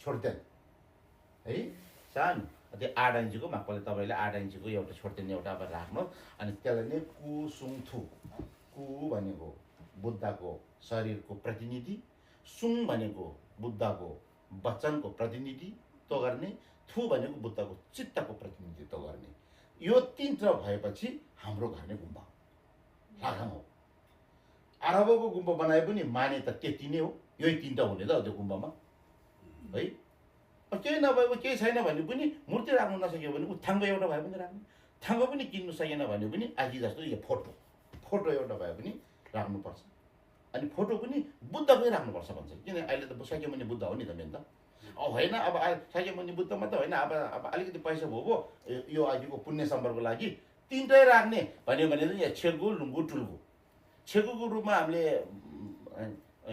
छोड्तेन है सानो त्यो 8 इन्चीको मापले तपाईँले 8 इन्चीको एउटा छोड्तेन एउटा अब राख्नु अनि त्यसलाई नै कु सुङ थु कु भनेको बुद्धको शरीरको प्रतिनिधि सुङ भनेको बुद्धको वचनको प्रतिनिधित्व गर्ने थु भनेको बुद्धको चित्तको प्रतिनिधित्व गर्ने यो तीनटा भएपछि हाम्रो घर नै गुम्बा लाखा हो अरबको गुम्बा बनाए पनि माने त त्यति नै हो यही तीनटा हुने त त्यो गुम्बामा है केही नभएको केही छैन भने पनि मूर्ति राख्नु नसक्यो भने थाङ्गो एउटा भए पनि राख्नु थाङ्गो पनि किन्नु सकेन भने पनि आजि जस्तो यो फोटो एउटा भए पनि राख्नुपर्छ अनि फोटो पनि बुद्धकै राख्नुपर्छ भन्छ किन अहिले त शाक्यमुनि बुद्ध हो नि त मेन त होइन अब शाक्यमुनि बुद्ध मात्रै होइन अब अलिकति पैसा भयो यो अघिको पुण्य सम्बरको लागि तीनटै राख्ने भन्यो भने चाहिँ यहाँ छेगु लुङ्गु टुल्गु छेगुको रूपमा हामीले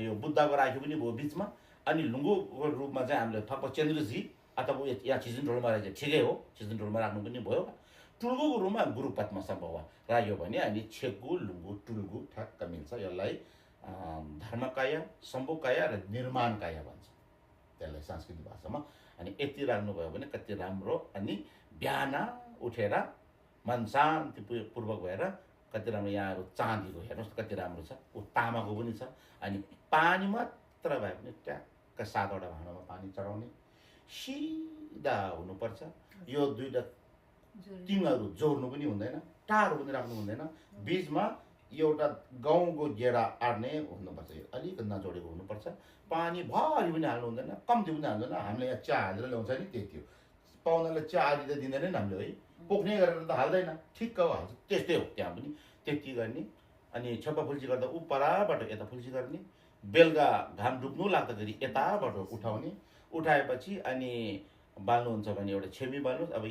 यो बुद्धको राख्यो पनि भयो बिचमा अनि लुङ्गुको रूपमा चाहिँ हामीले ठक्क चन्द्रजी अथवा यहाँ छिजनढोलमा राख्यो ठिकै हो छिजनढोलमा राख्नु पनि भयो टुल्गुको रूपमा गुरु पद्म सम्भव राख्यो भने अनि छेगु लुङ्गु टुल्गु ठ्याक्क मिल्छ यसलाई धर्मकाया सम्भवकाया र निर्माणकाया भन्छ त्यसलाई सांस्कृतिक भाषामा अनि यति राख्नुभयो भने कति राम्रो अनि बिहान उठेर मन शान्तिपूर्वक भएर कति राम्रो यहाँहरू चाँदीको हेर्नुहोस् कति राम्रो छ ऊ तामाको पनि छ अनि पानी मात्र भए पनि ट्याक्क 7वटा भाँडामा पानी चढाउने सिधा हुनुपर्छ यो दुईटा टिङहरू जोड्नु पनि हुँदैन टाढो पनि राख्नु हुँदैन बीचमा एउटा गाउँको गेडा आड्ने हुनुपर्छ यो अलिक नजोडेको हुनुपर्छ पानी भरि पनि हाल्नु हुँदैन कम्ती पनि हाल्नु हुँदैन हामीले यहाँ चिया हालेर ल्याउँछ नि त्यति हो पाहुनालाई चिया आदि त दिँदैन नि हामीले है पोख्ने गरेर त हाल्दैन ठिक्क हाल्छ त्यस्तै हो त्यहाँ पनि त्यति गर्ने अनि छप्पा फुल्ची गर्दा ऊ पराबाट यता फुल्ची गर्ने बेलुका घाम डुब्नु लाग्दाखेरि यताबाट उठाउने उठाएपछि अनि बाल्नुहुन्छ भने एउटा छेमी बाल्नुहोस् अब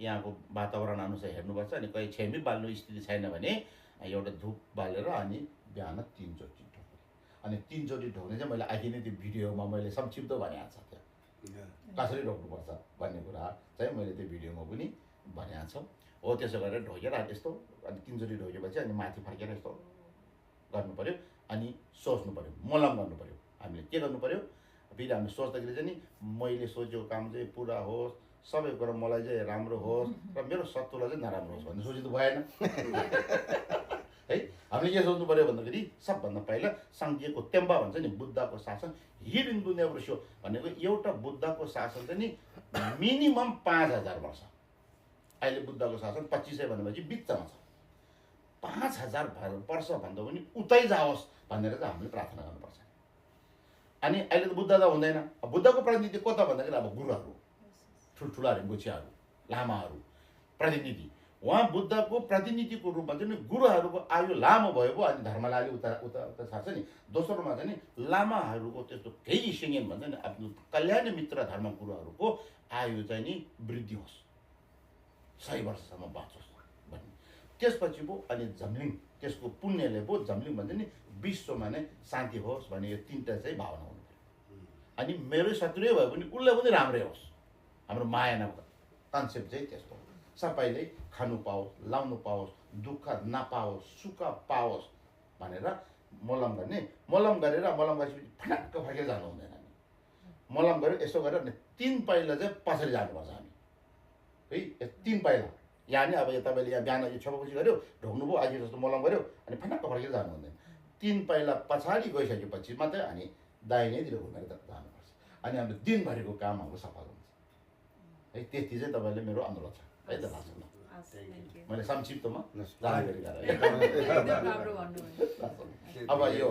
यहाँको वातावरण अनुसार हेर्नुपर्छ अनि कहीँ छेमी बाल्नु स्थिति छैन भने एउटा धुप बालेर अनि बिहान 3 चोटि ढोक्ने अनि 3 चोटि ढोक्ने चाहिँ मैले आखिर नै त्यो भिडियोमा मैले संक्षिप्त भनेको छ त्यहाँ कसरी ढोक्नुपर्छ भन्ने कुरा चाहिँ मैले त्यो भिडियोमा पनि भनेको छु हो त्यसो गरेर ढोकेर यस्तो अनि 3 चोटि ढोकेपछि अनि माथि फर्केर यस्तो गर्नु पर्यो अनि सोच्नु पर्यो मलम गर्नु पर्यो हामीले के गर्नु पर्यो फेरि हामीले सोच्दाखेरि चाहिँ नि मैले सोचेको काम चाहिँ पुरा होस् सबै कुरा मलाई चाहिँ राम्रो होस् र मेरो शत्रुलाई चाहिँ नराम्रो होस् भन्ने सोचिँदा भएन है हामीले के सोच्नु पर्यो भन्दाखेरि सबभन्दा पहिला सङ्घीयको तेम्बा भन्छ नि बुद्धको शासन हिरिन्दु नेवृस्यो भनेको एउटा बुद्धको शासन चाहिँ नि मिनिमम 5000 वर्ष अहिले बुद्धको शासन 2500 भनेपछि बिचमा छ 5000 वर्ष भन्दा पनि उतै जाओस् भनेर चाहिँ हामीले प्रार्थना गर्नुपर्छ अनि अहिले त बुद्ध त हुँदैन बुद्धको प्रतिनिधि को त भन्दाखेरि अब गुरुहरू ठुल्ठुलाहरू गुछियाहरू लामाहरू प्रतिनिधि उहाँ बुद्धको प्रतिनिधिको रूपमा चाहिँ गुरुहरूको आयु लामो भयो अनि धर्मलाई उता उता उता छाड्छ नि दोस्रोमा चाहिँ नि लामाहरूको त्यस्तो केही सिङ्गेन भन्छ नि आफ्नो कल्याण मित्र धर्म गुरुहरूको आयु चाहिँ नि वृद्धि होस् 100 वर्षसम्म बाँचोस् भन्ने त्यसपछि पो अनि जम्लिङ त्यसको पुण्यले पो जम्लिङ भन्छ नि विश्वमा नै शान्ति होस् भन्ने यो तीनटा चाहिँ भावना हुनु पर्यो अनि मेरो शत्रुै भयो भने उसलाई पनि राम्रै होस् हाम्रो माया नभएको कन्सेप्ट चाहिँ त्यस्तो हो सबैले खानु पाओस् लाउनु पाओस् दुःख नपाओस् सुख पाओस् भनेर मलम गर्ने मलम गरेर मलम गरेपछि फटाक्क फर्केर जानु हुँदैन हामी मलम गरेर यसो गरेर 3 पाइला चाहिँ पछाडि जानुपर्छ हामी है 3 पाइला यहाँ नि अब तपाईँले यहाँ बिहान यो छपपछि गऱ्यो ढोक्नुभयो आज जस्तो मलम गऱ्यो अनि फटाक्क फर्केर जानु हुँदैन 3 पाइला पछाडि गइसकेपछि मात्रै अनि दाहिनेतिर घुमेर जानुपर्छ अनि हाम्रो दिनभरिको काम हाम्रो सफल हुन्छ है त्यति चाहिँ तपाईँले मेरो अनुरोध छ है त भाषामा मैले संक्षिप्तमा जानकारी गराएँ अब यो